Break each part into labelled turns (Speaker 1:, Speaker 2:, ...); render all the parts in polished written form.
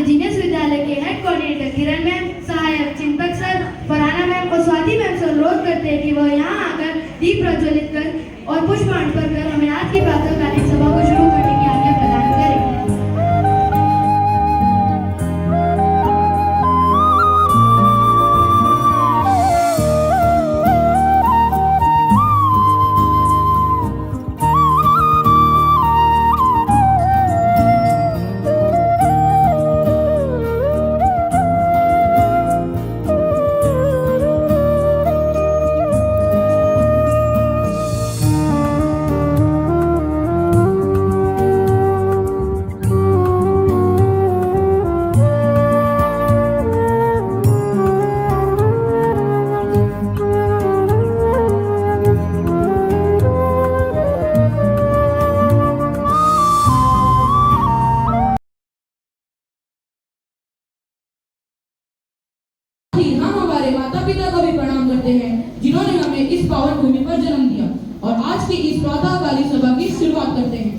Speaker 1: Genius विद्यालय के head coordinator किरण ma'am, सहायक चिंतक सर, फरहाना मैम और स्वाति मैम से अनुरोध करते हैं कि वह यहाँ आकर दीप प्रज्वलित कर और पुष्पांजलि अर्पण कर हमें आज की प्रातःकालीन सभा को शुरू करने की आज्ञा प्रदान करें।
Speaker 2: हम हमारे माता पिता को भी प्रणाम करते हैं जिन्होंने हमें इस पावन भूमि पर जन्म दिया और आज की इस प्रातःकालीन सभा की शुरुआत करते हैं।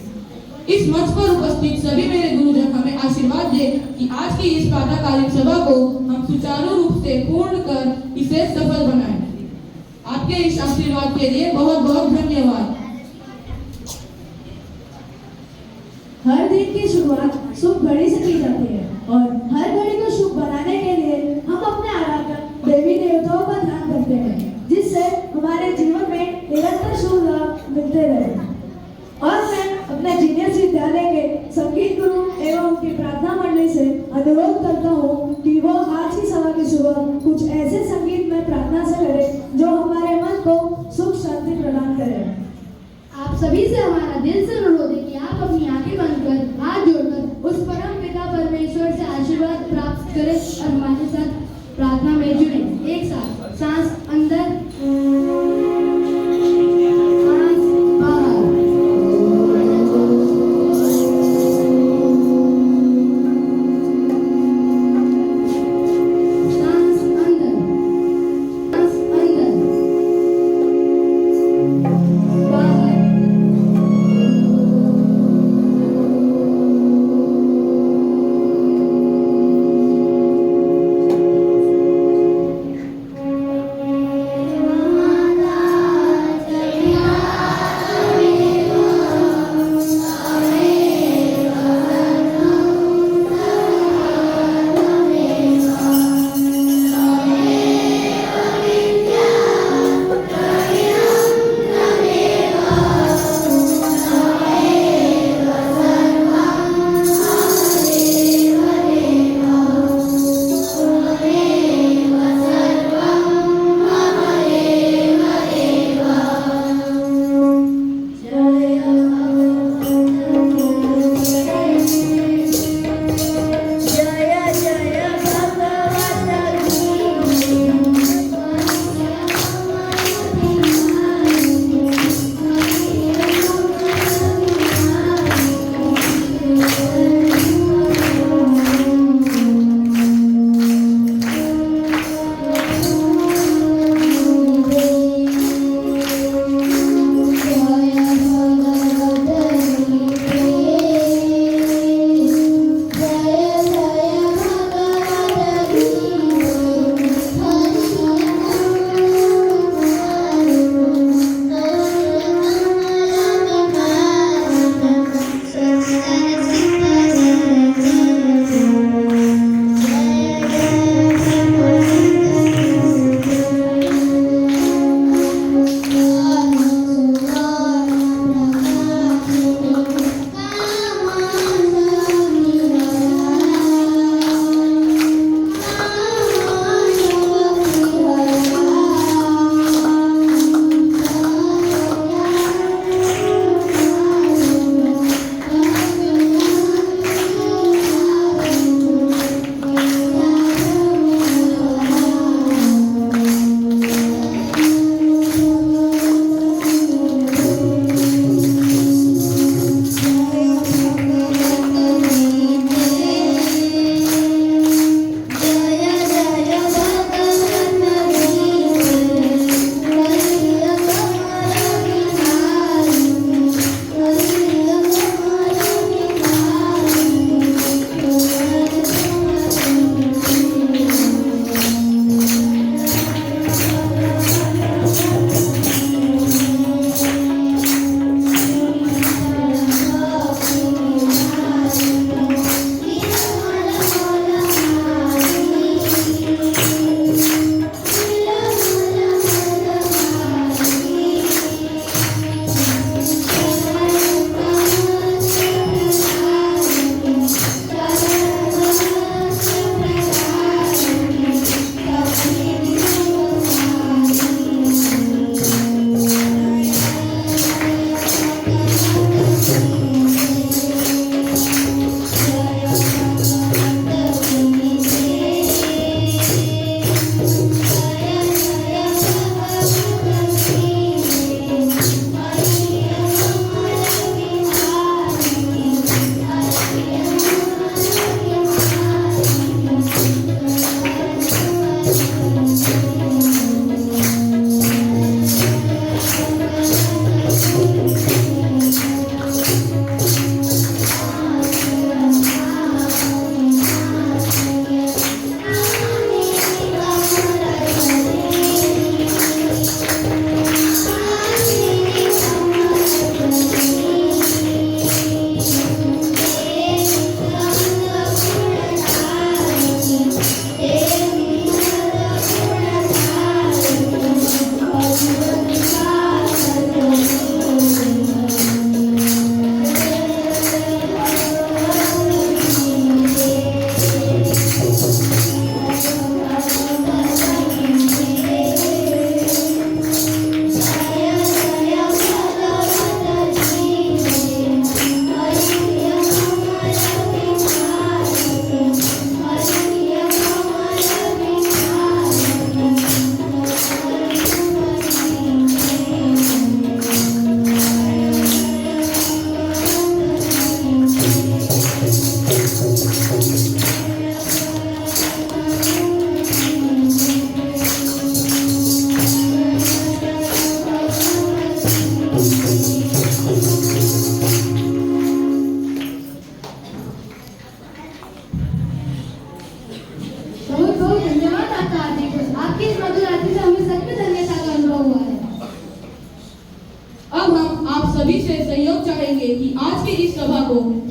Speaker 2: इस मंच पर उपस्थित सभी मेरे गुरुजन हमें आशीर्वाद दे कि आज की इस प्रातःकालीन सभा को हम सुचारू रूप से पूर्ण कर इसे सफल बनाएं। आपके इस आशीर्वाद के लिए बहुत बहुत धन्यवाद।
Speaker 3: हर दिन की शुरुआत शुभ घड़ी से की जाती है और हर घड़ी को शुभ बनाने के लिए हम अपने आराधक देवी देवताओं का ध्यान करते हैं, जिससे हमारे जीवन में निरंतर शुभ लाभ मिलते रहे। और मैं अपने जीनियस विद्यालय के संगीत गुरु एवं उनकी प्रार्थना मंडली से अनुरोध करता हूँ कि वो आज की सभा की शुरुआत कुछ ऐसे संगीत में प्रार्थना से करे जो हमारे मन को सुख शांति प्रदान करे।
Speaker 1: आप सभी से हमारा दिल से अनुरोध है कि आप अपनी आंखें बंद कर हाथ जोड़कर उस परम पिता परमेश्वर से आशीर्वाद प्राप्त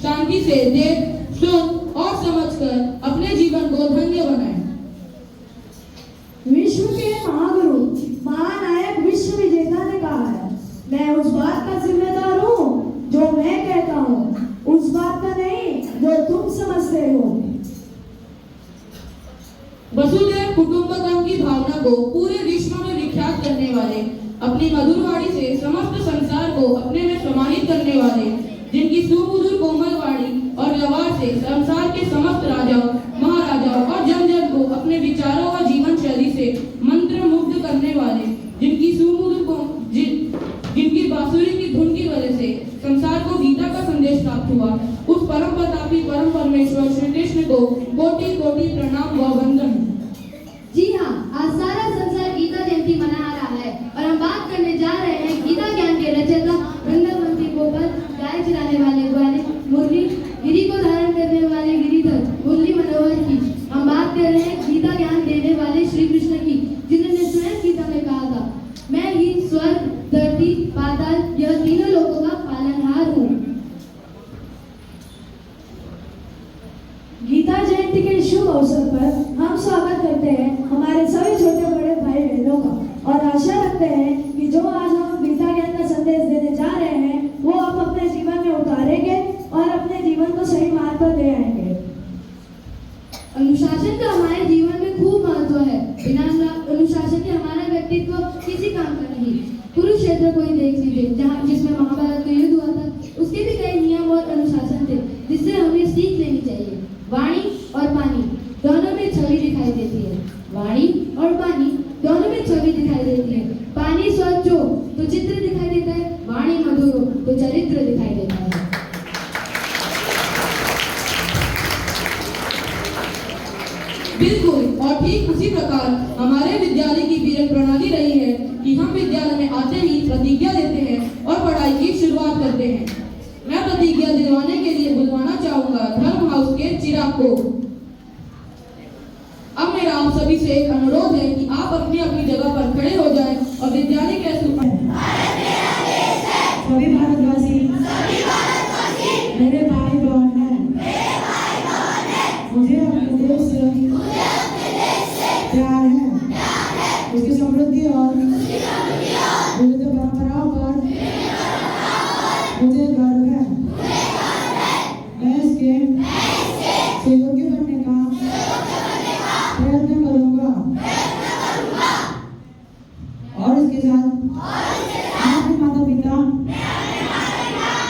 Speaker 2: शांति से देख, सुन और समझकर अपने जीवन को धन्य बनाएं।
Speaker 3: विश्व के महागुरु महानायक विश्व विजेता ने कहा है, मैं उस बात का जिम्मेदार हूँ जो मैं कहता हूँ, उस बात का नहीं जो तुम समझते हो।
Speaker 2: वसुधैव कुटुंबकम की भावना को पूरे विश्व में विख्यात करने वाले, अपनी मधुर वाणी से समस्त संसार को अपने में समाहित करने वाले, जिनकी सुमधुर कोमल वाणी और व्यवहार से संसार के समस्त राजाओं, महाराजाओं और जन जन को अपने विचारों और जीवन शैली से मंत्र मुग्ध करने वाले, जिनकी बांसुरी की धुन की वजह से संसार को गीता का संदेश प्राप्त हुआ, उस परम प्रतापी परम परमेश्वर श्री कृष्ण को कोटि कोटि प्रणाम व वंदन।
Speaker 1: जी हाँ, आज सारा संसार गीता जयंती मना रहा है और हम बात करने जा रहे हैं गीता ज्ञान के रचयिता वृंदावंती गोपाल, गाय चलाने वाले मुरली, गिरी को धारण करने वाले गिरिधर, मुरली मनोहर की। हम बात कर रहे हैं गीता ज्ञान देने वाले श्री कृष्ण की, जिन्होंने स्वयं गीता में कहा था, मैं ही स्वर्ग, धरती, पाताल, यह तीनों लोगों का पालनहार हूँ।
Speaker 3: गीता जयंती के शुभ अवसर पर हम स्वागत करते हैं हमारे सभी छोटे बड़े भाई बहनों का और आशा रखते हैं कि जो आज हम गीता ज्ञान का संदेश देने जा रहे हैं वो आप अपने जीवन में उतारेंगे और अपने जीवन को सही मार्ग पर ले आएंगे।
Speaker 1: अनुशासन का हमारे जीवन में खूब महत्व है। बिना अनुशासन के हमारा व्यक्तित्व किसी काम का नहीं। कुरुक्षेत्र को ही देख लीजिए, जहाँ जिसमें महाभारत का युद्ध हुआ था, उसके भी कई नियम और अनुशासन थे जिससे हमें सीख लेनी चाहिए। वाणी और पानी दोनों में छवि दिखाई देती है। वाणी और पानी दोनों में छवि दिखाई देती है। पानी स्वच्छ हो तो चित्र दिखाई देता है, वाणी मधुर हो तो चरित्र दिखाई देता है।
Speaker 2: बिल्कुल, और ठीक उसी प्रकार हमारे विद्यालय की भी एक प्रणाली रही है कि हम विद्यालय में आते ही प्रतिज्ञा देते हैं और पढ़ाई की शुरुआत करते हैं। मैं प्रतिज्ञा दिलवाने के लिए बुलवाना चाहूंगा धर्म हाउस के चिराग को। अब मेरा आप सभी से एक अनुरोध है कि आप अपनी अपनी जगह पर खड़े हो जाएं और विद्यालय के
Speaker 3: सभी भारतवासी मेरे भाई बहन हैं। मुझे अपने देश से प्यार है, उसकी समृद्धि और विविध परंपराओं पर मुझे गर्व है। मैं इसके सहयोगी बनने का प्रयत्न करूंगा और इसके साथ मैं अपने माता पिता,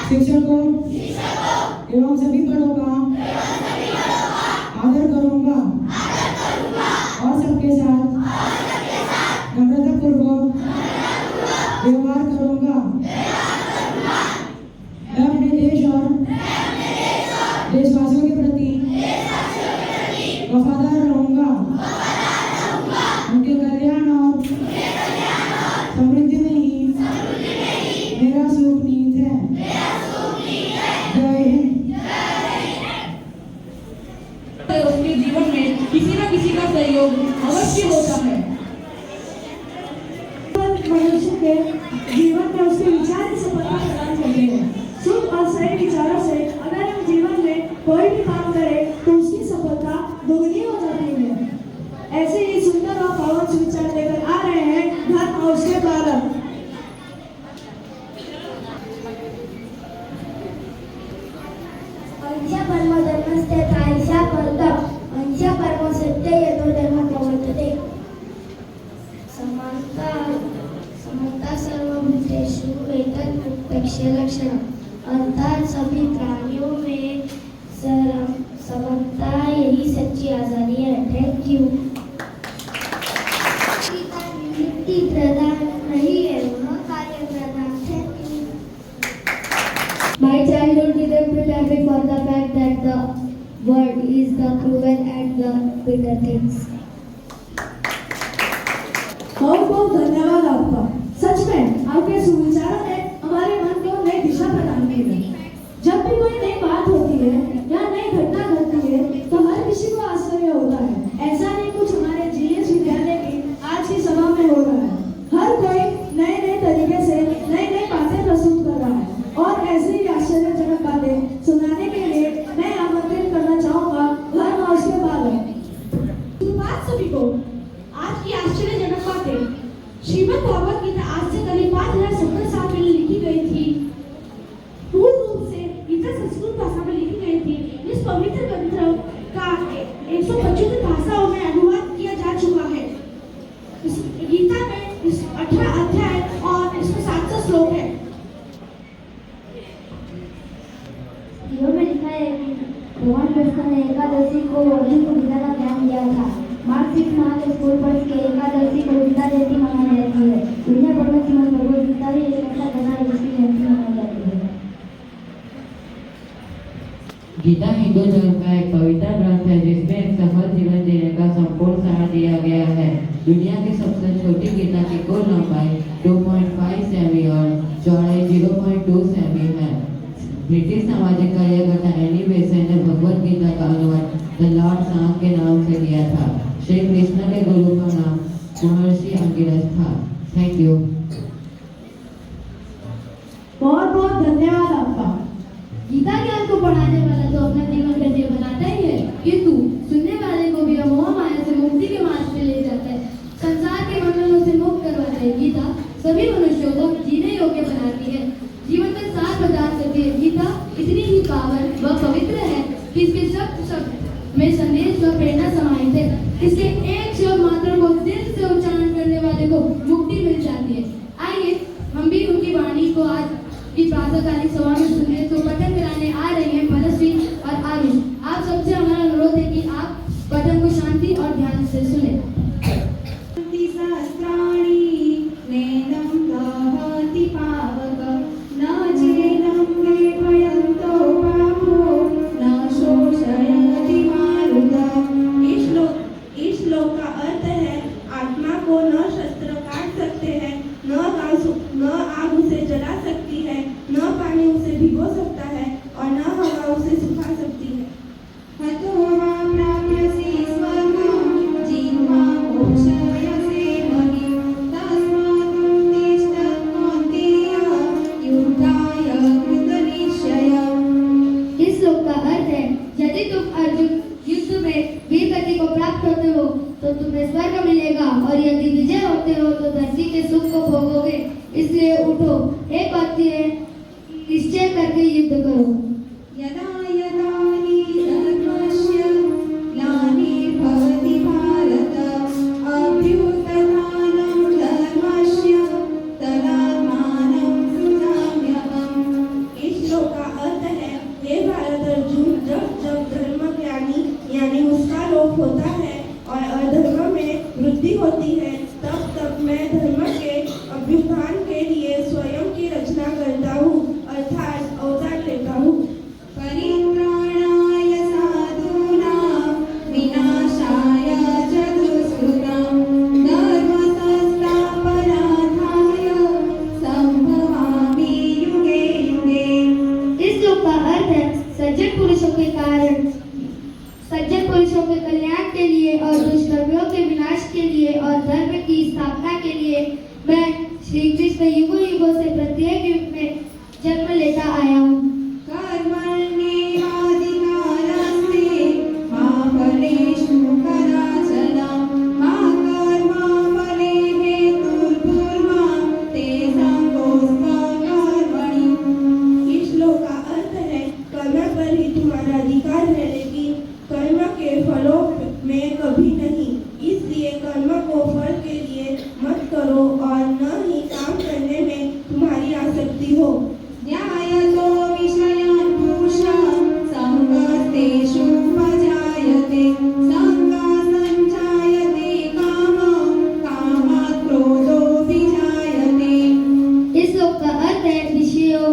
Speaker 3: शिक्षकों एवं सभी बड़ों का आदर करूंगा और सबके साथ नम्रतापूर्वक व्यवहार करूंगा। मैं अपने देश और देशवासियों के प्रति वफादार रहूंगा। उनके कल्याण और समृद्धि में ही मेरा सुख नीत है। जय हिंद।
Speaker 2: उसके जीवन में किसी न किसी का सहयोग अवश्य होता है।
Speaker 3: मनुष्य के जीवन में उसके विचार की सफलता प्रदान करते हैं। शुभ और सही विचारों से अगर हम जीवन में कोई भी काम करें तो उसकी सफलता दोगुनी हो जाती है। ऐसे ही सुंदर और पावन विचार लेकर आ रहे हैं धर्म हाउस के बालक।
Speaker 4: अंश परम धर्मस्ते ताईशा परतम अंश परम सत्य यतो धर्म प्रवर्तते। समता सर्वभूतेषु एतत् प्रत्यक्ष लक्षणम्। अर्थात सभी प्राणियों में समानता यही सच्ची आजादी है। Thank you. नियुक्ति प्रधान नहीं है, वह कार्य प्रधान। Thank you.
Speaker 1: My childhood didn't prepare me for the fact that the world is the cruel and the bitter things.
Speaker 3: बहुत बहुत धन्यवाद आपका। सच में आपके सुविचारों ने हमारे मन को नई दिशा प्रदान की है। जब भी कोई नई बात होती है या नई घटना घटती है तो हर किसी को आश्चर्य होता है। ऐसा नहीं कुछ हमारे जीएस विद्यालय की आज की सभा में हो रहा है। हर कोई नए नए तरीके से नई नई बातें प्रस्तुत कर रहा है और ऐसे ही आश्चर्यजनक बातें सुनाने के लिए
Speaker 4: है कि भगवान कृष्ण ने एकादशी को अर्जुन को गीता का ज्ञान दिया था। मार्च 6 माह के स्कूल पढ़ के एकादशी को गीता जयंती मनाई जाती है। दुनिया भर में श्रीमद् भगवद गीता ही एक ऐसा ग्रंथ है जिसकी जयंती मनाई जाती है।
Speaker 5: गीता हिंदू धर्म का एक पवित्र ग्रंथ है जिसमें एक सफल जीवन जीने का संपूर्ण सार दिया गया है। दुनिया की सबसे छोटी गीता की कुल लंबाई 2.5 सेमी और चौड़ाई 0.2 सेमी है। ब्रिटिश सामाजिक कार्यकर्ता एनी बेसेंट ने भगवद गीता का अनुवाद द लॉर्ड सांग के नाम से किया था। श्री कृष्ण के गुरु का नाम महर्षि अंगिरस था। Thank you.
Speaker 3: बहुत बहुत धन्यवाद आपका।
Speaker 1: गीता ज्ञान को पढ़ाने वाला तो अपना जीवन धन्य बनाता ही है, किंतु सुनने वाले को भी मोह माया से मुक्ति के मार्ग पे ले जाता है, संसार के बंधनों से मुक्त करवाता है। गीता सभी मनुष्यों को जीने योग्य बनाती है, जीवन का सार प्रदान करती है। गीता इतनी ही पावन व पवित्र है कि इसके शब्द में संदेश व प्रेरणा समाहित है। इसके एक शब्द मात्र को दिल से उच्चारण करने वाले को मुक्ति मिल जाती है। आइए हम भी उनकी वाणी को आज की प्रातःकालीन सभा में सुने। तो पठन कराने आ रहे हैं मनस्वी और आरुष। आप सबसे हमारा अनुरोध है कि आप पठन को शांति और ध्यान से सुने।
Speaker 6: इस श्लोक का अर्थ है, आत्मा को न शस्त्र काट सकते हैं, न आग उसे जला सकती है, न पानी उसे भिगो सकता है और न हवा उसे सुखा सकती है।
Speaker 1: इस श्लोक का अर्थ है, यदि तुम अर्जुन युद्ध में वीर गति को प्राप्त होते हो तो तुम्हें स्वर्ग मिलेगा, और यदि विजय होते हो तो धरती के सुख को भोगोगे। इसलिए उठो, एक बात है, निश्चय करके युद्ध करो।
Speaker 6: यदा यदा हि धर्मस्य ग्लानिर्भवति भारत अभ्युत्थानं धर्मस्य तदात्मानं सृजाम्यहम्। इस श्लोक का अर्थ है, हे भारत अर्जुन, जब जब धर्म ज्ञानी यानी उसका लोप होता है और अधर्म में वृद्धि होती है, तब तब मैं धर्म के अभ्युत्थान के लिए स्वयं की रचना करता हूँ, अर्थात अवतार लेता हूँ। परित्राणाय साधूनां विनाशाय च दुष्कृतां धर्म संस्थापनार्थाय संभवामि युगे युगे।
Speaker 1: इस श्लोक का अर्थ है, सज्जन पुरुषों के कल्याण के लिए और दुष्कर्मियों के विनाश के लिए और धर्म की स्थापना के लिए मैं श्री कृष्ण युगों युगों से प्रत्येक युग में जन्म लेता आया हूँ।
Speaker 6: इस श्लोक का अर्थ है, कर्म पर ही तुम्हारा अधिकार है, लेकिन कर्म के फलों में कभी नहीं। इसलिए कर्म को फल के लिए मत करो और न ही काम करने में तुम्हारी आसक्ति हो। न्यायतो विषयान् पुरुषान् संगस्तेषु उपजायते, संगः संजायते कामः, कामात् क्रोधो विजायते।
Speaker 1: इस श्लोक का अर्थ है, विषयों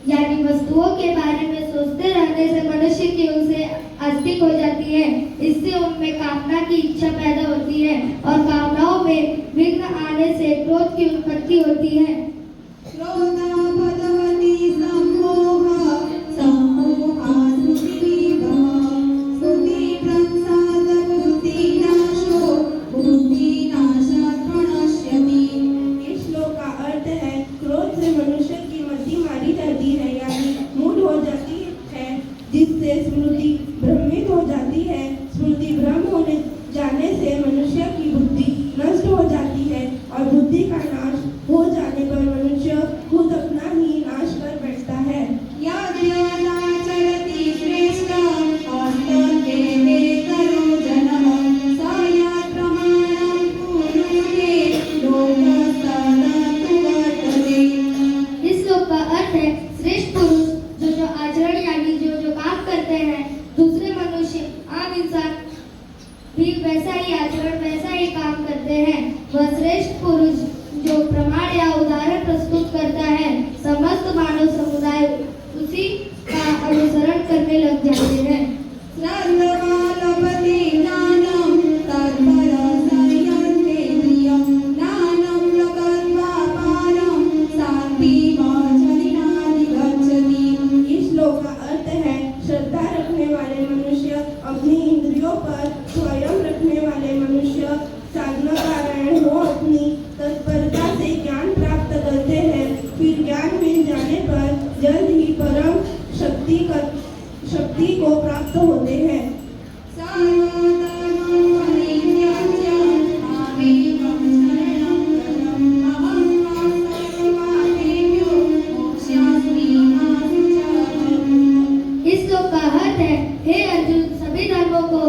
Speaker 1: यानी वस्तुओं के बारे में सोचते रहने से मनुष्य की उनसे आस्तिक हो जाती है। इससे उनमें कामना की इच्छा पैदा होती है और कामनाओं में विघ्न आने से क्रोध की उत्पत्ति होती है।
Speaker 6: क्रोधा भगवती सम्मोहः, सम्मोहात् स्मृतिविभ्रमः, स्मृतिभ्रंशात् बुद्धिनाशो, बुद्धिनाशात् प्रणश्यति। इस श्लोक का अर्थ है, क्रोध से मनुष्य की मति मारी जाती है, यानी मूढ़ हो जाती है, जिससे स्मृति भ्रमित हो जाती है। स्मृति भ्रम होने जाने से मनुष्य की बुद्धि नष्ट हो जाती है और बुद्धि का नाश हो जाने पर मनुष्य खुद अपना ही नाश कर बैठता है। चलती श्रेष्ठ करो जन्म साया प्रमाणं कुरुते
Speaker 1: इस श्लोक का अर्थ है, श्रेष्ठ पुरुष जो आचरण यानी जो काम कर
Speaker 4: वह श्रेष्ठ पुरुष जो प्रमाण या उदाहरण प्रस्तुत करता है, समस्त मानव समुदाय उसी का अनुसरण करने लग जाते हैं।
Speaker 6: श्रद्धमालभते ज्ञानं तत्परसंयतेन्द्रियं ज्ञानं लब्ध्वा पारं शान्तिमार्जनाधिगच्छति।
Speaker 3: इस श्लोक का अर्थ है, श्रद्धा रखने वाले मनुष्य अपनी इंद्रियों पर स्वयं रखने वाले मनुष्य साधना पारायण हो अपनी तत्परता से ज्ञान प्राप्त करते हैं, फिर ज्ञान मिल जाने पर जल्द ही परम शक्ति को प्राप्त होते हैं।
Speaker 6: सर्वधर्मं परित्यज्य मामेकं शरणं व्रजम् अहं सर्वपापेभ्यो मोक्ष्यामि मा शुचः।
Speaker 4: इस श्लोक का अर्थ है, हे अर्जुन, सभी धर्मों को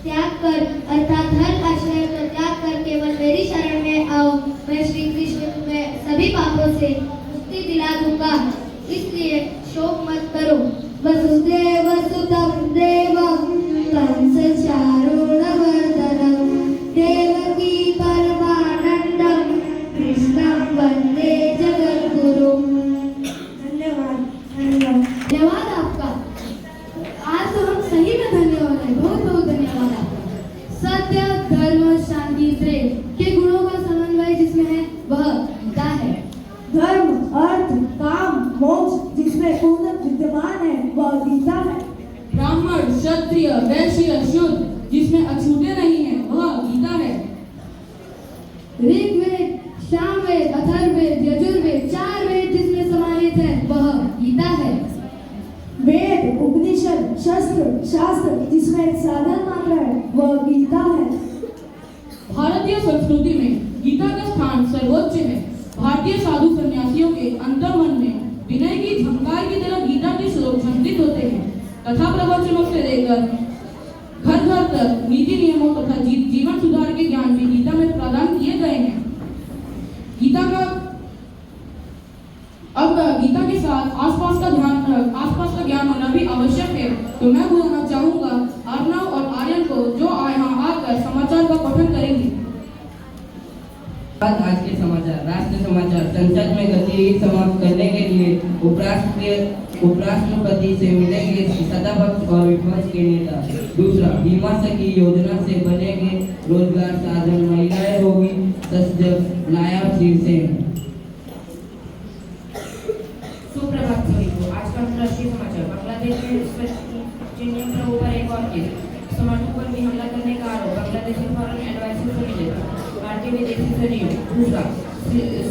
Speaker 4: त्याग कर अर्थात हर आश्रय का त्याग कर केवल मेरी शरण में आओ, मैं श्री कृष्ण तुम्हें सभी पापों से मुक्ति दिला दूंगा, इसलिए शोक मत करो। वसुदेव सुतं देवं कंस चारुणमर्दनं देवकी परमानंदं कृष्णं वंदे जगद्गुरुं।
Speaker 3: धन्यवाद।
Speaker 1: धन्यवाद आपका। आज तो हम सही में धन्य हो गए, बहुत बहुत धन्यवाद आपका। सत्य, धर्म, शांति, प्रेम के गुणों का समन्वय जिसमें है वह गीता है।
Speaker 3: धर्म, अर्थ, काम, मोक्ष जिसमें पूर्ण विद्यमान है वह गीता है।
Speaker 2: ब्राह्मण, क्षत्रिय, वैश्य, शूद्र जिसमें अछूते नहीं है वह गीता है।
Speaker 1: ऋग्वेद, सामवेद, अथर्ववेद, यजुर्वेद, 4 वेद जिसमें समाहित है वह गीता है।
Speaker 3: वेद, उपनिषद, शस्त्र, शास्त्र जिसमें साधन मात्र है वह गीता है।
Speaker 2: भारतीय संस्कृति में गीता का स्थान सर्वोच्च है। भारतीय साधु सन्यासियों के अंतर्मन में विनय की झंकार की तरह गीता के श्लोक झंकृत होते हैं। कथा प्रवचनों से लेकर घर घर तक नीति नियमों तथा जीवन सुधार के ज्ञान भी गीता में प्रदान किए गए हैं। गीता के साथ आसपास का ज्ञान होना भी आवश्यक है। तो मैं बुलाना चाहूंगा अर्नव और आर्यन को, जो यहाँ आकर समाचार का पठन करेंगे।
Speaker 5: आज के समाचार। राष्ट्रीय समाचार। संसद में गतिविधि समाप्त करने के लिए उपराष्ट्रपति से मिलेंगे सत्तापक्ष और विपक्ष के नेता। दूसरा, बीमा सखी योजना से बनेंगे रोजगार साधन, महिलाएं होगी सशक्त, नायब शीर्षेन।
Speaker 7: सुप्रभात सभी को। आज का अंतर्राष्ट्रीय समाचार। बांग्लादेश में नियंत्रण पर एक और केस, समर्थकों पर भी हमला करने का आरोप, बांग्लादेशी फॉरेन एडवाइजर से मिले भारतीय विदेशी सचिव। दूसरा,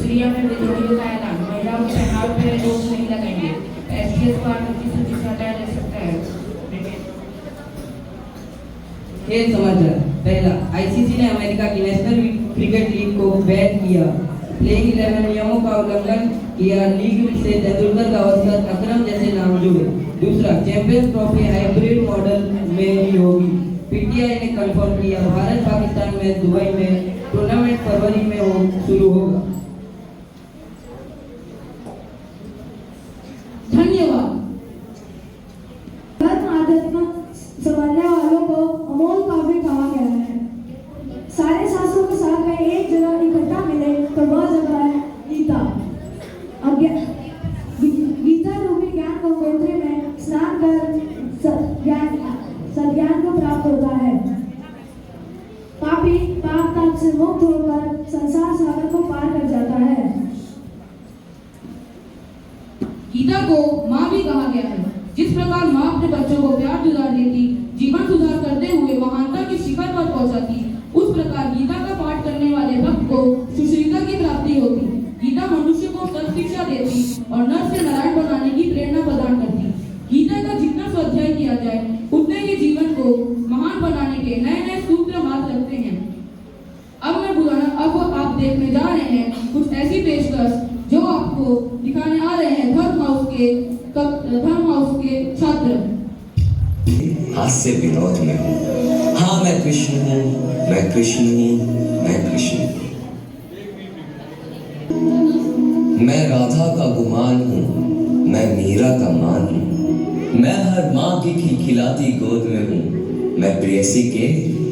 Speaker 7: सीरिया में विद्रोहियों का ऐलान, महिलाओं के पहनाव पर रोक नहीं लगाएंगे, एसटीएस को आतंकी सूची से हटाया जा सकता है।
Speaker 5: खेल समाचार। पहला, आईसीसी ने अमेरिका की नेशनल क्रिकेट लीग को बैन किया। प्लेइंग 11 नियमों का उल्लंघन किया। लीग से तेंदुलकर, गावस्कर, अकरम जैसे नाम जुड़े। दूसरा, चैंपियंस ट्रॉफी हाइब्रिड मॉडल में ही होगी। पीटीआई ने कंफर्म किया। भारत पाकिस्तान में दुबई में टूर्नामेंट फरवरी में शुरू होगा।
Speaker 2: धन्यवाद।
Speaker 3: धर्म आध्यात्म समझने वालों को अमोल काव्य कहा गया है। सारे शास्त्रों के साथ में एक जगह इकट्ठा मिले तो वह जगह है गीता। गीता रूपी ज्ञान को गोत्रे में स्नान कर सज्ञान को प्राप्त होता है। पापी पाप ताप से मुक्त होकर संसार सागर को पार कर जाता है।
Speaker 2: गीता को माँ भी कहा गया है। जिस प्रकार माँ अपने बच्चों को प्यार दुलार देती, जीवन सुधार करते हुए महानता की शिखर पर पहुंचाती, उस प्रकार गीता का पाठ करने वाले भक्त को सुशीलता की प्राप्ति होती। गीता मनुष्य को सत शिक्षा देती और नर से नारायण बनाने की प्रेरणा प्रदान करती। गीता का जितना स्वाध्याय किया जाए उतने ही जीवन को महान बनाने के नए नए सूत्र हाथ लगते हैं। अब आप देखने जा रहे हैं कुछ ऐसी पेशकश जो आपको दिखाने आ रहे हैं धर्म हाउस के छात्र।
Speaker 8: हास्य विनोद में हूँ। हाँ, मैं कृष्ण हूँ, मैं कृष्ण हूँ, मैं कृष्ण हूँ। मैं राधा का गुमान हूँ, मैं मीरा का मान हूँ। मैं हर माँ की खिलखिलाती गोद में हूँ, मैं प्रेयसी के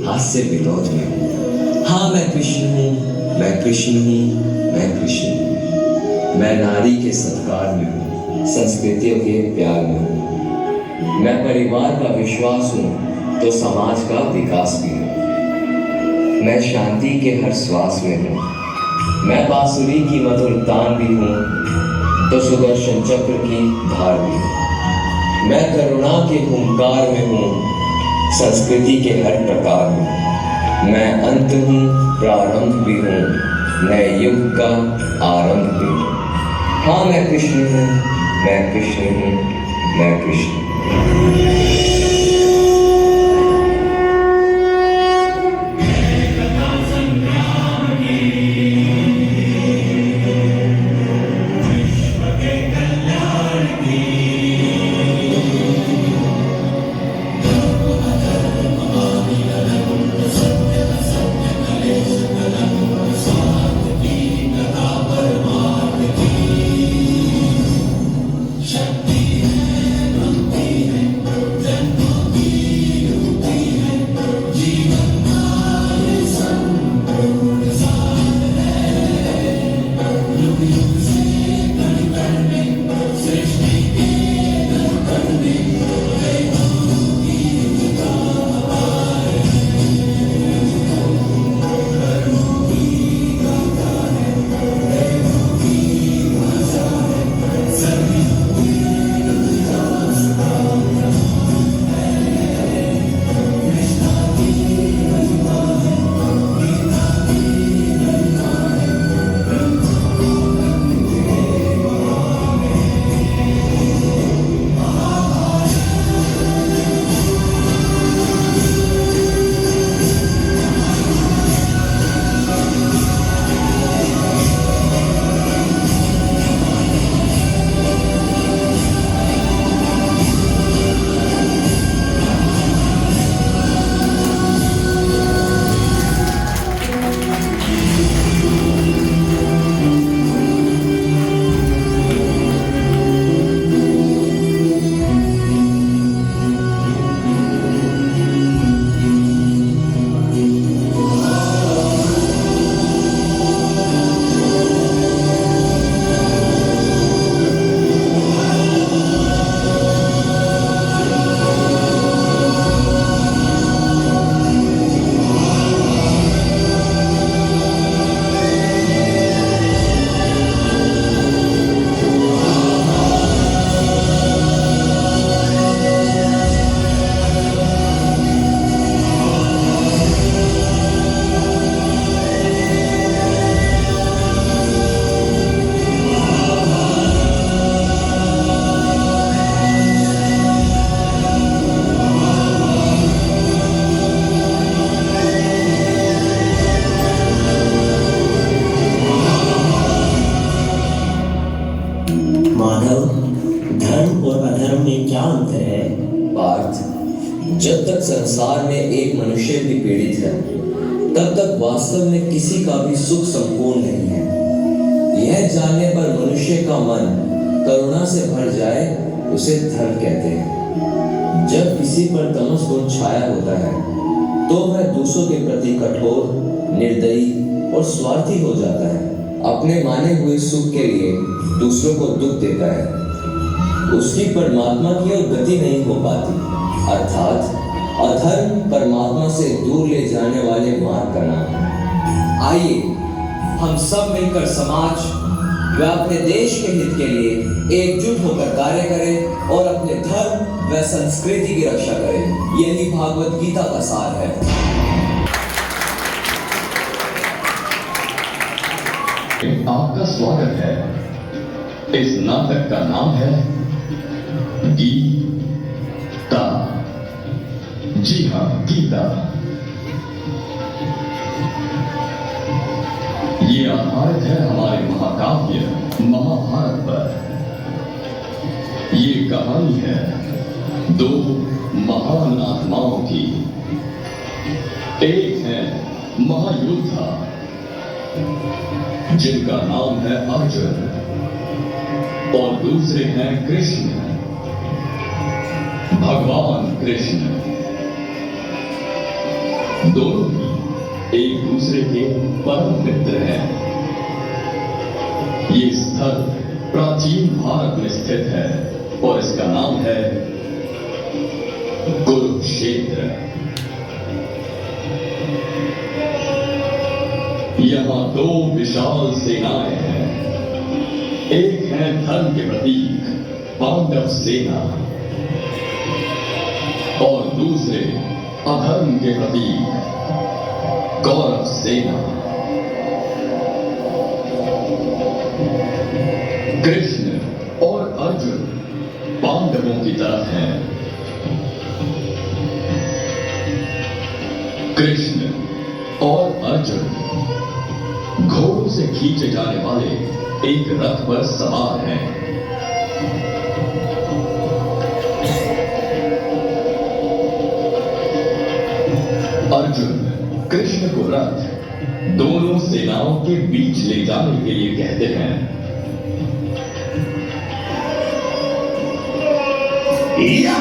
Speaker 8: हास्य विनोद में हूँ। हाँ, मैं कृष्ण हूँ, मैं कृष्ण हूँ, मैं कृष्ण हूँ। मैं नारी के सत्कार में हूँ, संस्कृतियों के प्यार में हूँ। मैं परिवार का विश्वास हूँ तो समाज का विकास भी हूँ। मैं शांति के हर श्वास में हूँ। मैं बांसुरी की मधुर तान भी हूँ तो सुदर्शन चक्र की धार भी हूँ। मैं करुणा के हुंकार में हूँ, संस्कृति के हर प्रकार में। मैं अंत हूँ, प्रारंभ भी हूँ, नए युग का आरंभ भी हूँ। हाँ, मैं कृष्ण हूँ, मैं कृष्ण हूँ, मैं कृष्ण हूँ।
Speaker 9: मानव, धर्म और अधर्म में क्या अंतर है?
Speaker 8: पार्थ, जब तक संसार में एक मनुष्य भी पीड़ित है, तब तक वास्तव में किसी का भी सुख संपूर्ण नहीं है। यह जानने पर मनुष्य का मन करुणा से भर जाए, उसे धर्म कहते हैं। जब किसी पर तमस गुण छाया होता है, तो वह दूसरों के प्रति कठोर, निर्दयी और स्वार्थी हो जाता है। अपने माने हुए सुख के लिए दूसरों को दुख देता है। उसकी परमात्मा की ओर गति नहीं हो पाती। अर्थात अधर्म परमात्मा से दूर ले जाने वाले मार्ग का नाम है। आइए हम सब मिलकर समाज व अपने देश के हित के लिए एकजुट होकर कार्य करें और अपने धर्म व संस्कृति की रक्षा करें। यही भागवत गीता का सार है।
Speaker 10: आपका स्वागत है। इस नाटक का नाम है गीता। जी हाँ, गीता। ये आधारित है हमारे महाकाव्य महाभारत पर। ये कहानी है दो महान आत्माओं की। एक है महायोद्धा जिनका नाम है अर्जुन और दूसरे हैं कृष्ण, भगवान कृष्ण। दोनों ही एक दूसरे के परम मित्र हैं। ये स्थल प्राचीन भारत में स्थित है और इसका नाम है कुरुक्षेत्र। यहां दो विशाल सेनाएं हैं। एक है धर्म के प्रतीक पांडव सेना और दूसरे अधर्म के प्रतीक कौरव सेना। कृष्ण और अर्जुन पांडवों की तरफ हैं। कृष्ण और अर्जुन घोड़ों से खींचे जाने वाले एक रथ पर सवार हैं। अर्जुन कृष्ण को रथ दोनों सेनाओं के बीच ले जाने के लिए कहते हैं। या!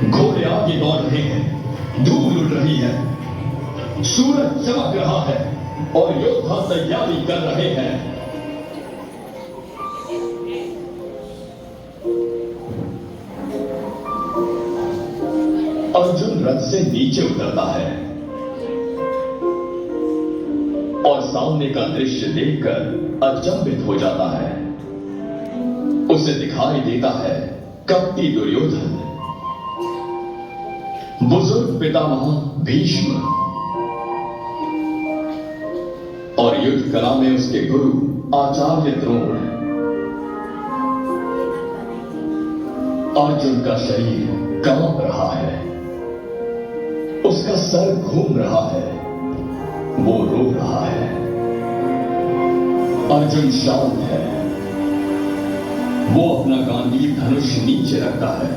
Speaker 10: घोड़े आगे दौड़ रहे हैं, धूल उड़ रही है, सूरज चमक रहा है और योद्धा तैयारी कर रहे हैं। अर्जुन रथ से नीचे उतरता है और सामने का दृश्य देखकर अचंभित हो जाता है। उसे दिखाई देता है कपटी दुर्योधन, बुजुर्ग पितामह भीष्म और युद्ध कला में उसके गुरु आचार्य द्रोण। अर्जुन का शरीर कांप रहा है, उसका सर घूम रहा है, वो रो रहा है। अर्जुन शांत है, वो अपना गांडीव धनुष नीचे रखता है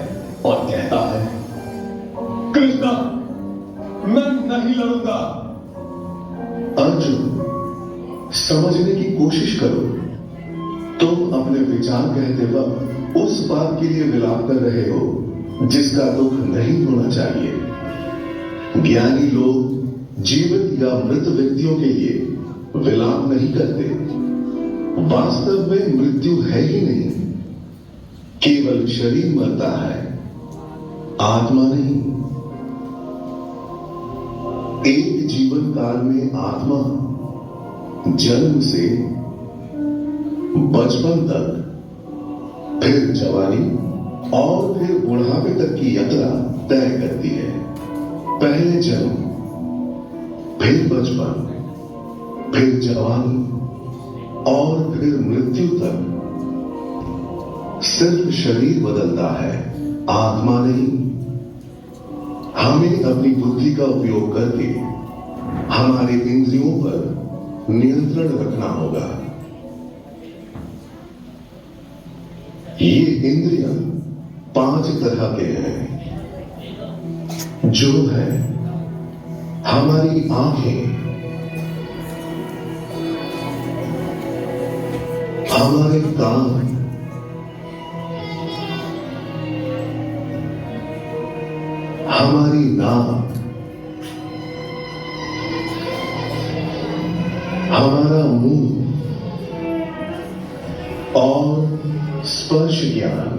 Speaker 10: और कहता है, कृष्णा, मैं नहीं लड़ूंगा।
Speaker 11: अर्जुन, समझने की कोशिश करो। तुम अपने विचार कहते वक्त उस बात के लिए विलाप कर रहे हो जिसका दुख नहीं होना चाहिए। ज्ञानी लोग जीवित या मृत व्यक्तियों के लिए विलाप नहीं करते। वास्तव में मृत्यु है ही नहीं, केवल शरीर मरता है, आत्मा नहीं। एक जीवन काल में आत्मा जन्म से बचपन तक, फिर जवानी और फिर बुढ़ापे तक की यात्रा तय करती है। पहले जन्म, फिर बचपन, फिर जवानी और फिर मृत्यु तक। सिर्फ शरीर बदलता है, आत्मा नहीं। हमें अपनी बुद्धि का उपयोग करके हमारे इंद्रियों पर नियंत्रण रखना होगा। ये इंद्रियां 5 तरह के हैं, जो है हमारी आंखें, हमारे कान, हमारी नाक, हमारा मुंह और स्पर्श ज्ञान।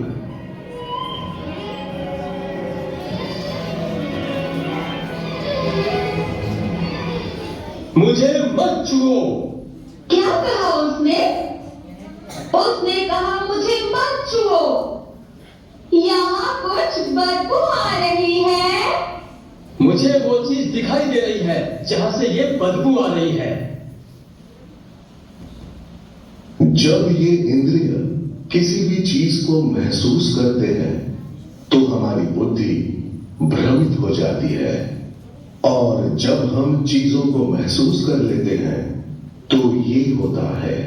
Speaker 10: मुझे मत छुओ।
Speaker 6: क्या कहा उसने? उसने कहा मुझे मत छुओ। यहाँ कुछ बदबू आ रही है।
Speaker 10: मुझे वो चीज दिखाई दे रही है जहां से ये बदबू आ रही है।
Speaker 11: जब ये इंद्रिय किसी भी चीज को महसूस करते हैं तो हमारी बुद्धि भ्रमित हो जाती है, और जब हम चीजों को महसूस कर लेते हैं तो ये होता है।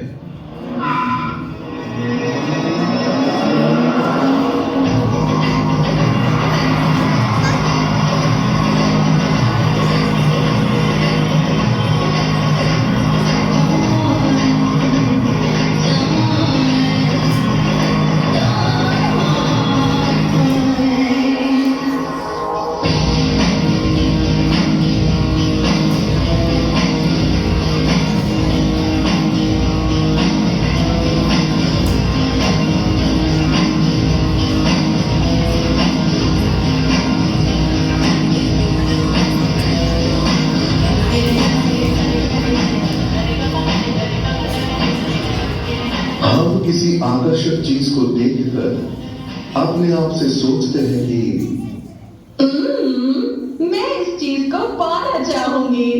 Speaker 11: कर अपने आप से सोचते हैं कि
Speaker 6: मैं इस चीज को पाना चाहूंगी।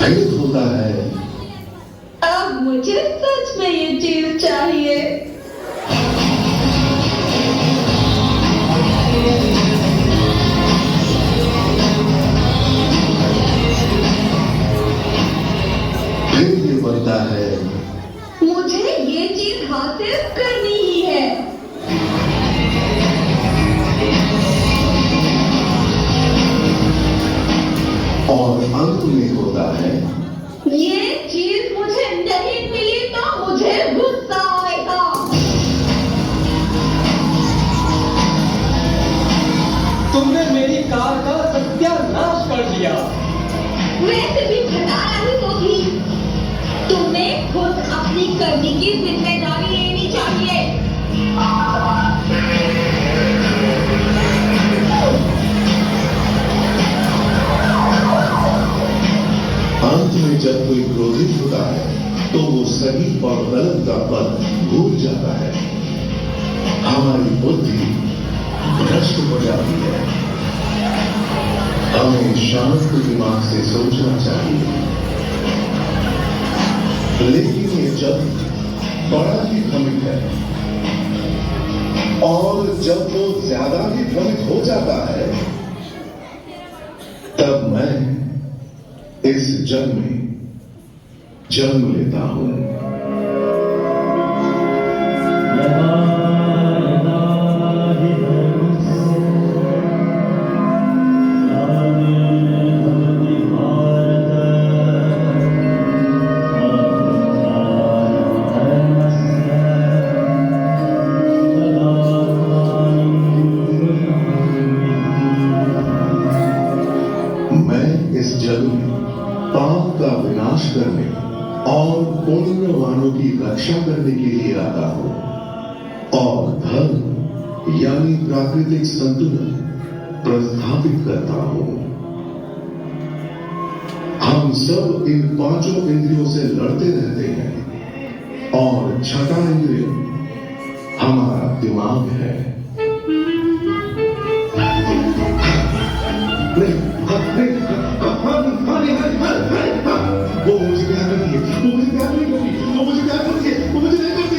Speaker 11: फिर होता है
Speaker 6: अब मुझे सच में ये चीज चाहिए।
Speaker 11: फिर ये बनता है
Speaker 6: मुझे ये चीज हासिल करनी ही है।
Speaker 11: और अंत में होता है
Speaker 6: ये चीज मुझे नहीं मिली तो मुझे गुस्सा आएगा।
Speaker 10: तुमने मेरी कार का सत्यानाश कर दिया।
Speaker 6: वैसे भी घटा रही तो थी। तुम्हें खुद अपनी करनी की जिम्मेदारी लेनी चाहिए।
Speaker 11: अंत में जब कोई क्रोधित होता है तो वो सही और गलत का पद भूल जाता है। हमारी बुद्धि भ्रष्ट हो जाती है। हमें शांत दिमाग से सोचना चाहिए। लेकिन ये जब बड़ा ही भ्रमित है और जब वो ज्यादा ही भ्रमित हो जाता है तब मैं इस जग में जन्म लेता हूं। मैं इस जग में पाप का विनाश करने और पुण्यवानों की रक्षा करने के लिए आता हूं और धर्म यानी प्राकृतिक संतुलन प्रस्थापित करता हूं। हम सब इन पांचों इंद्रियों से लड़ते रहते हैं और छठा इंद्रिय हमारा दिमाग है। वो मुझे प्यार करती है, वो मुझे प्यार नहीं करती, वो मुझे प्यार करती है, वो मुझे नहीं करती।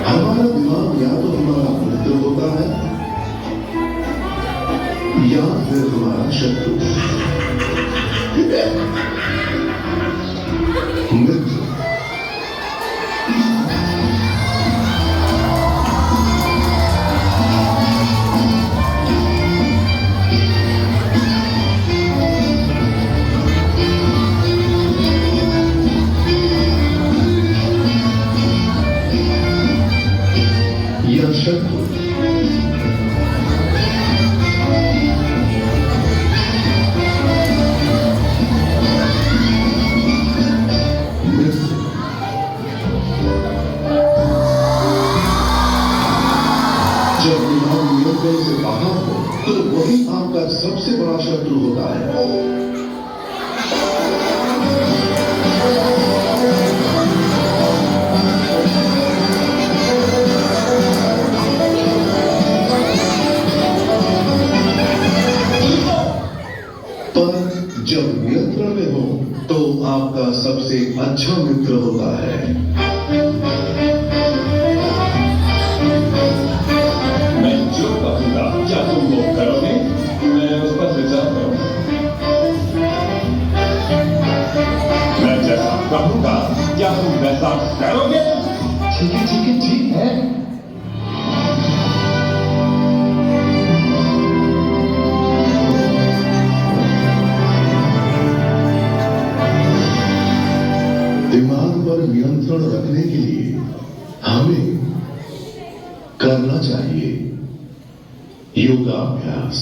Speaker 11: हमारा दिमाग या तो हमारा मित्र होता है या फिर हमारा शत्रु। मित्र या शत्रु। जब दिमाग नियंत्रण से बाहर हो तो वही आपका सबसे बड़ा शत्रु होता है। पर जब नियंत्रण में हो तो आपका सबसे अच्छा मित्र होता है।
Speaker 10: मैं जो कहूंगा क्या तुम वो करोगे? मैं उस पर विचार करूंगा। मैं जैसा कहूंगा क्या तुम वैसा करोगे? ठीक है, ठीक है, ठीक है।
Speaker 11: दिमाग पर नियंत्रण रखने के लिए हमें करना चाहिए योगाभ्यास।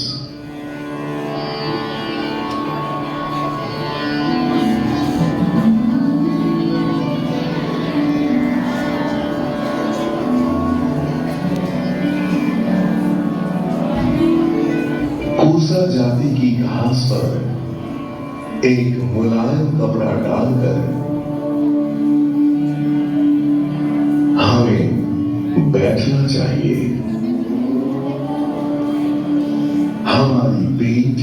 Speaker 11: मूसा जाति की घास पर एक मुलायम कपड़ा डालकर हमें बैठना चाहिए। हमारी पीठ,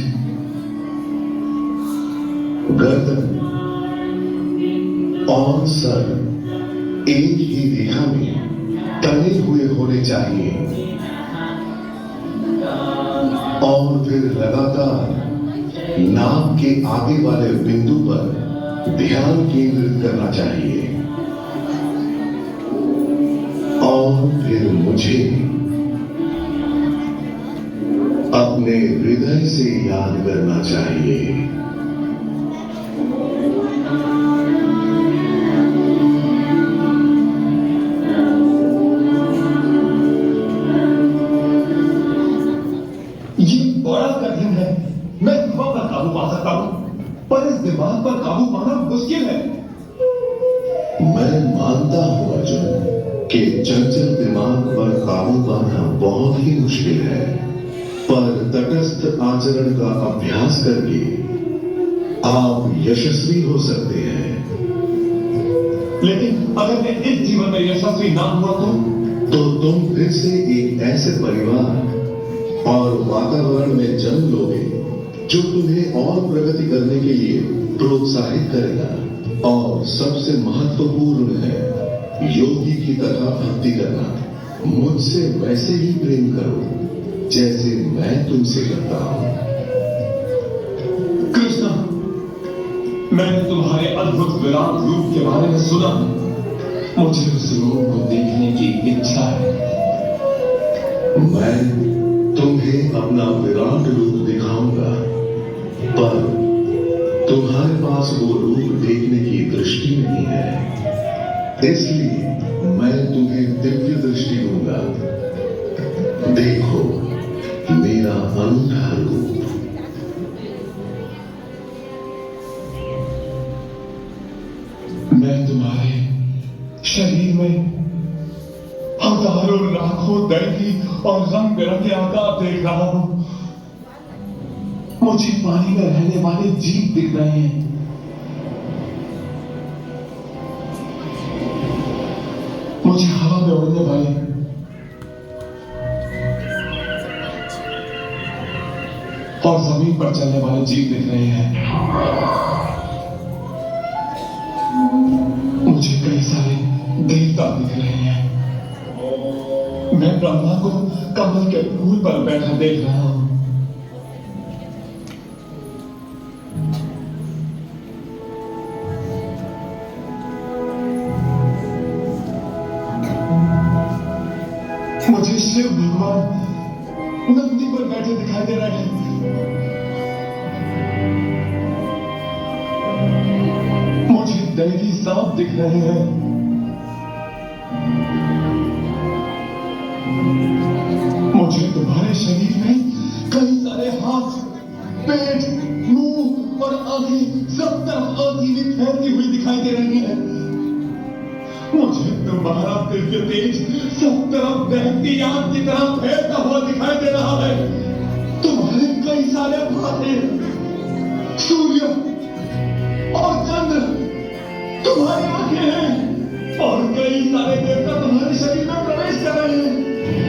Speaker 11: गर्दन और सर एक ही रेखा में तने हुए होने चाहिए और फिर लगातार नाक के आगे वाले बिंदु पर ध्यान केंद्रित करना चाहिए और फिर मुझे अपने हृदय से याद करना चाहिए।
Speaker 10: पर इस दिमाग पर काबू पाना मुश्किल है।
Speaker 11: मैं मानता हूं अर्जुन कि चंचल दिमाग पर काबू पाना बहुत ही मुश्किल है, पर तटस्थ आचरण का अभ्यास करके आप यशस्वी हो सकते हैं।
Speaker 10: लेकिन अगर मैं इस जीवन में यशस्वी ना हुआ तो
Speaker 11: तुम फिर से एक ऐसे परिवार और वातावरण में जन्म लोगे जो तुम्हें और प्रगति करने के लिए प्रोत्साहित करेगा। और सबसे महत्वपूर्ण है योगी की तरह भक्ति करना। मुझसे वैसे ही प्रेम करो जैसे मैं तुमसे करता हूं।
Speaker 10: कृष्णा, मैंने तुम्हारे अद्भुत विराट रूप के बारे में सुना। मुझे उस रूप को देखने की इच्छा है।
Speaker 11: मैं तुम्हें अपना विराट रूप दिखाऊंगा, पर तुम्हारे पास वो रूप देखने की दृष्टि नहीं है, इसलिए मैं तुम्हें दिव्य दृष्टि दूंगा। देखो मेरा अनूठा रूप।
Speaker 10: मैं तुम्हारे शरीर में हजारों लाखों दैवी और रंग बिरंगे आकार देख रहा हूं। मुझे पानी में रहने वाले जीव दिख रहे हैं। मुझे हवा में उड़ने वाले और जमीन पर चलने वाले जीव दिख रहे हैं। मुझे कई सारे देवता दिख रहे हैं। मैं ब्रह्मा को कमल के फूल पर बैठा देख रहा हूं। मुझे शिव भगवान नंदी पर बैठे दिखाई दे रहे हैं। मुझे दैवी सांप दिख रहे हैं। मुझे तुम्हारे शरीर में कई सारे हाथ, पेट, मुंह और आंखें सब तरफ अजीब फैलती हुई दिखाई दे रही हैं। मुझे तुम्हारा दिव्य तेज सब तरफ बहती आग की तरह फैलता हुआ दिखाई दे रहा है। तुम्हारे कई सारे भाते, सूर्य और चंद्र तुम्हारी आंखें हैं और कई सारे देवता तुम्हारे शरीर में प्रवेश कर रहे हैं।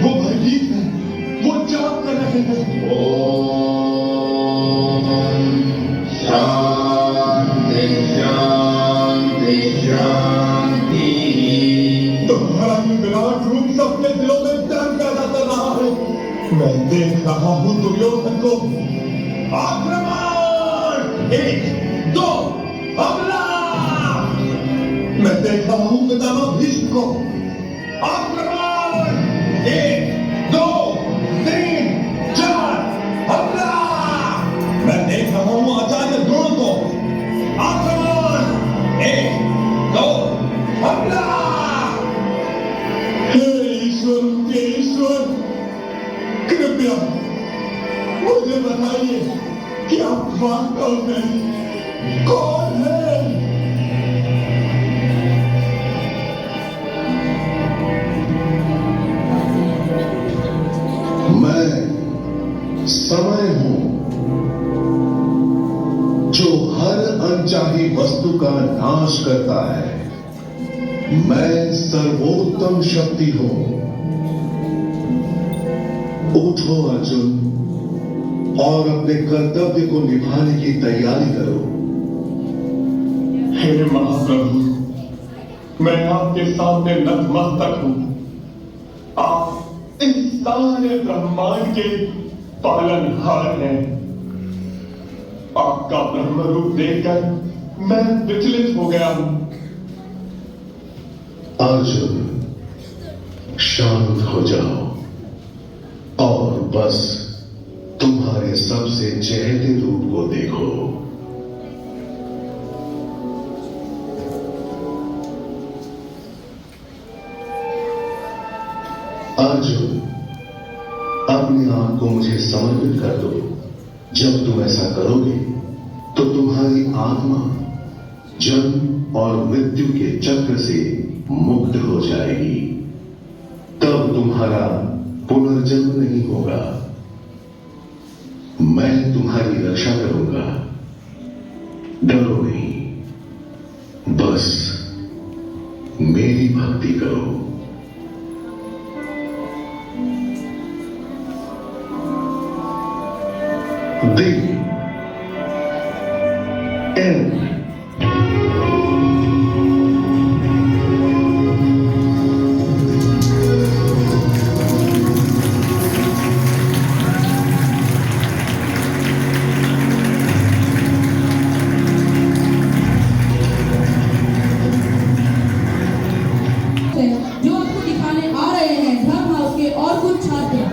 Speaker 10: वो भयभीत हैं, वो जाप कर रहे हैं। ओम शांति शांति शांति। तुम्हारा ये विराट रूप सबके दिलों में डर पैदा कर रहा है। मैं देख रहा हूं दुर्योधन को। आक्रमण! 1, 2, हमला! मैं देख रहा हूं पितामह भीष्म को। आक्रमण! 1, 2, 3, 4, हमला! मैं देख रहा हूं आचार्य द्रोण को। आक्रमण! 1, 2, हमला! हे ईश्वर, कृपया मुझे बताइए कि आप वास्तव में कौन है?
Speaker 11: मैं समय हूं जो हर अनचाही वस्तु का नाश करता है। मैं सर्वोत्तम शक्ति हूं। उठो अर्जुन और अपने कर्तव्य को निभाने की तैयारी करो।
Speaker 10: हे महाप्रभु, मैं आपके सामने नतमस्तक हूं। आप इस सारे ब्रह्मांड के पालनहार हैं। आपका ब्रह्म रूप देखकर मैं विचलित हो गया हूं।
Speaker 11: अर्जुन, शांत हो जाओ और बस तुम्हारे सबसे चहते रूप को देखो। अर्जुन, अपने आप को मुझे समर्पित कर दो। जब तुम ऐसा करोगे तो तुम्हारी आत्मा जन्म और मृत्यु के चक्र से मुक्त हो जाएगी। तब तुम्हारा पुनर्जन्म नहीं होगा। मैं तुम्हारी रक्षा करूंगा। डरो नहीं, बस मेरी भक्ति करो। The end.
Speaker 2: जो आपको दिखाने आ रहे हैं धर्म हाउस के और कुछ छात्र।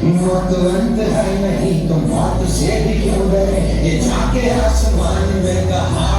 Speaker 12: मौत अंत है नहीं तो मौत से भी क्यों डरे, ये जाके आसमान में कहा